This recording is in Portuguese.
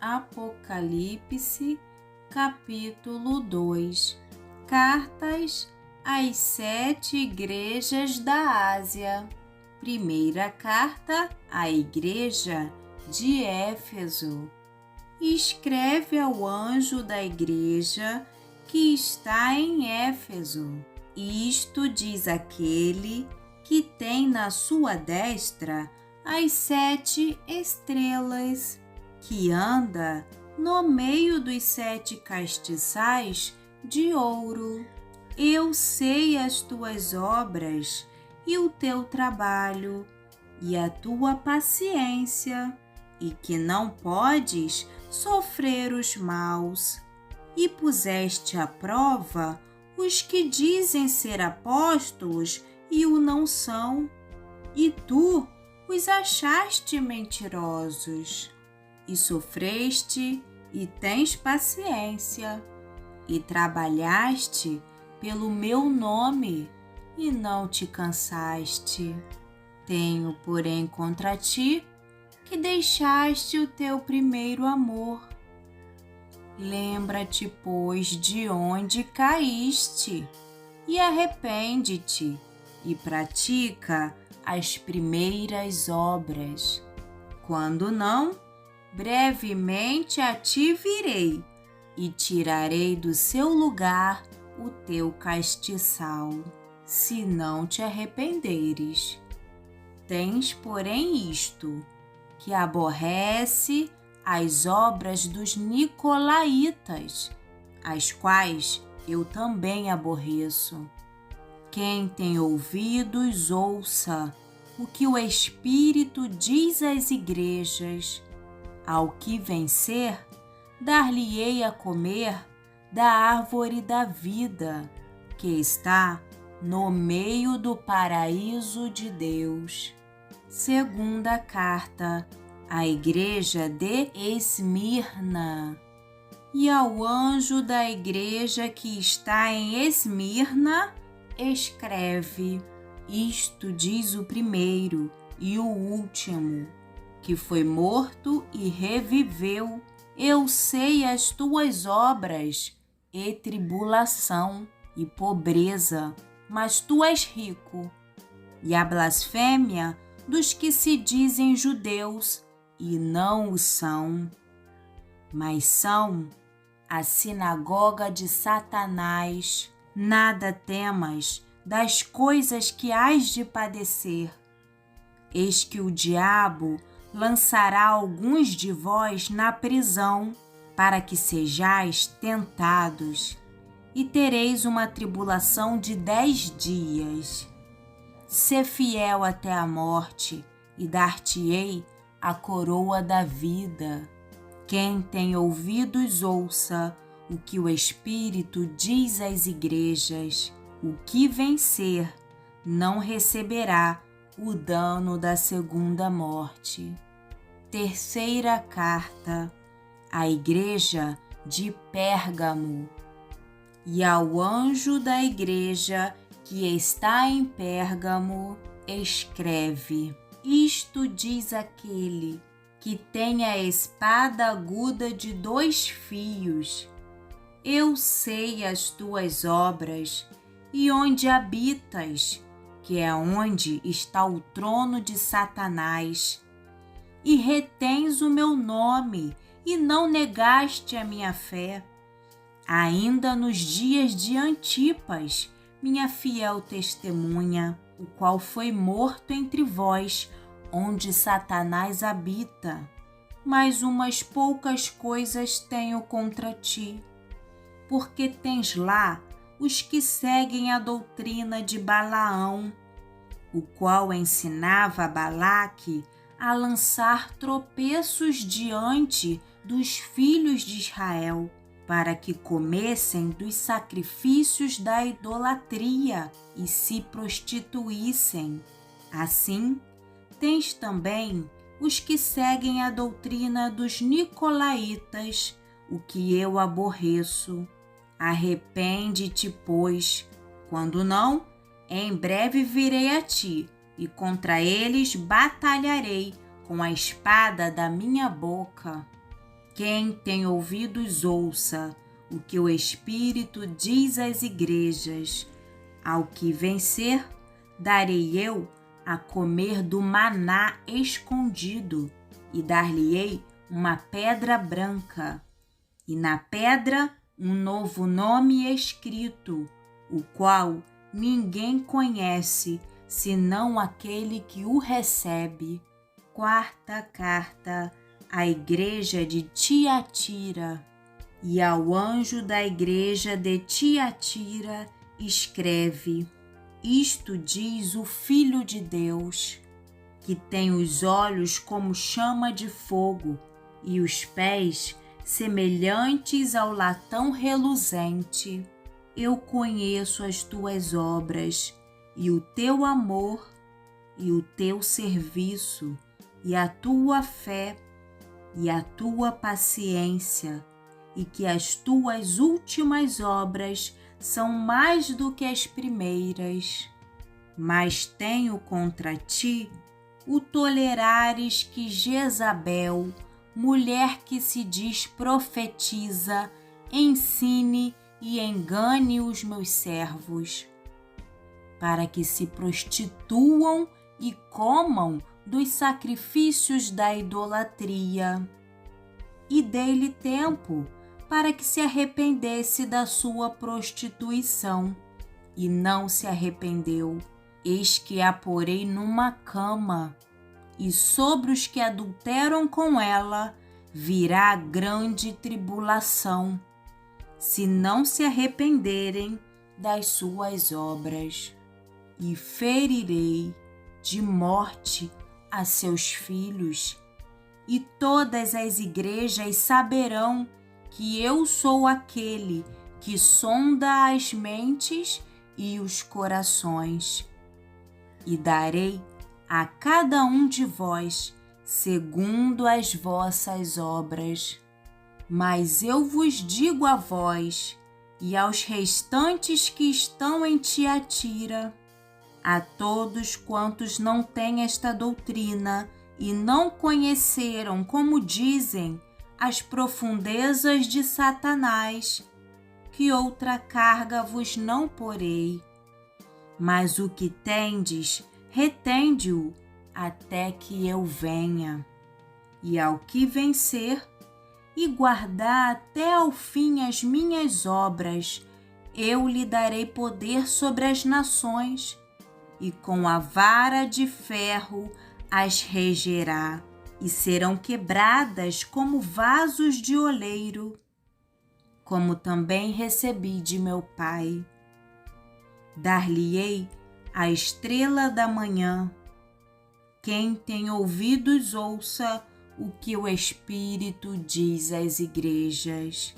Apocalipse, capítulo 2. Cartas às 7 igrejas da Ásia. Primeira carta à igreja de Éfeso. Escreve ao anjo da igreja que está em Éfeso. Isto diz aquele que tem na sua destra as 7 estrelas, que anda no meio dos 7 castiçais de ouro. Eu sei as tuas obras e o teu trabalho e a tua paciência, e que não podes sofrer os maus, e puseste à prova os que dizem ser apóstolos e o não são, e tu os achaste mentirosos. E sofreste e tens paciência, e trabalhaste pelo meu nome e não te cansaste. Tenho, porém, contra ti que deixaste o teu primeiro amor. Lembra-te, pois, de onde caíste, e arrepende-te, e pratica as primeiras obras. Quando não, brevemente a ti virei, e tirarei do seu lugar o teu castiçal, se não te arrependeres. Tens, porém, isto, que aborrece as obras dos nicolaítas, as quais eu também aborreço. Quem tem ouvidos, ouça o que o Espírito diz às igrejas. Ao que vencer, dar-lhe-ei a comer da árvore da vida, que está no meio do paraíso de Deus. Segunda carta à igreja de Esmirna. E ao anjo da igreja que está em Esmirna, escreve: isto diz o primeiro e o último, que foi morto e reviveu. Eu sei as tuas obras, e tribulação, e pobreza, mas tu és rico. E a blasfêmia dos que se dizem judeus, e não o são, mas são a sinagoga de Satanás. Nada temas das coisas que hás de padecer. Eis que o diabo lançará alguns de vós na prisão, para que sejais tentados, e tereis uma tribulação de 10 dias. Sê fiel até a morte, e dar-te-ei a coroa da vida. Quem tem ouvidos, ouça o que o Espírito diz às igrejas. O que vencer não receberá o dano da segunda morte. Terceira carta à igreja de Pérgamo. E ao anjo da igreja que está em Pérgamo, escreve: isto diz aquele que tem a espada aguda de 2 fios. Eu sei as tuas obras e onde habitas, que é onde está o trono de Satanás. E retens o meu nome e não negaste a minha fé. Ainda nos dias de Antipas, minha fiel testemunha, o qual foi morto entre vós, onde Satanás habita. Mas umas poucas coisas tenho contra ti, porque tens lá os que seguem a doutrina de Balaão, o qual ensinava a Balaque a lançar tropeços diante dos filhos de Israel, para que comessem dos sacrifícios da idolatria e se prostituíssem. Assim, tens também os que seguem a doutrina dos nicolaítas, o que eu aborreço. Arrepende-te, pois, quando não, em breve virei a ti, e contra eles batalharei com a espada da minha boca. Quem tem ouvidos, ouça o que o Espírito diz às igrejas. Ao que vencer, darei eu a comer do maná escondido, e dar-lhe-ei uma pedra branca, e na pedra um novo nome escrito, o qual ninguém conhece, senão aquele que o recebe. Quarta carta à igreja de Tiatira. E ao anjo da igreja de Tiatira escreve: Isto diz o Filho de Deus, que tem os olhos como chama de fogo e os pés semelhantes ao latão reluzente. Eu conheço as tuas obras, e o teu amor, e o teu serviço, e a tua fé, e a tua paciência, e que as tuas últimas obras são mais do que as primeiras. Mas tenho contra ti o tolerares que Jezabel, mulher que se diz profetiza, ensine e engane os meus servos, para que se prostituam e comam dos sacrifícios da idolatria. E dei-lhe tempo para que se arrependesse da sua prostituição, e não se arrependeu. Eis que a porei numa cama, e sobre os que adulteram com ela virá grande tribulação, se não se arrependerem das suas obras. E ferirei de morte a seus filhos, e todas as igrejas saberão que eu sou aquele que sonda as mentes e os corações. E darei a cada um de vós segundo as vossas obras. Mas eu vos digo a vós e aos restantes que estão em Tiatira, a todos quantos não têm esta doutrina e não conheceram, como dizem, as profundezas de Satanás, que outra carga vos não porei. Mas o que tendes, retende-o até que eu venha. E ao que vencer, e guardar até ao fim as minhas obras, eu lhe darei poder sobre as nações, e com a vara de ferro as regerá, e serão quebradas como vasos de oleiro, como também recebi de meu Pai. Dar-lhe-ei a estrela da manhã. Quem tem ouvidos, ouça o que o Espírito diz às igrejas.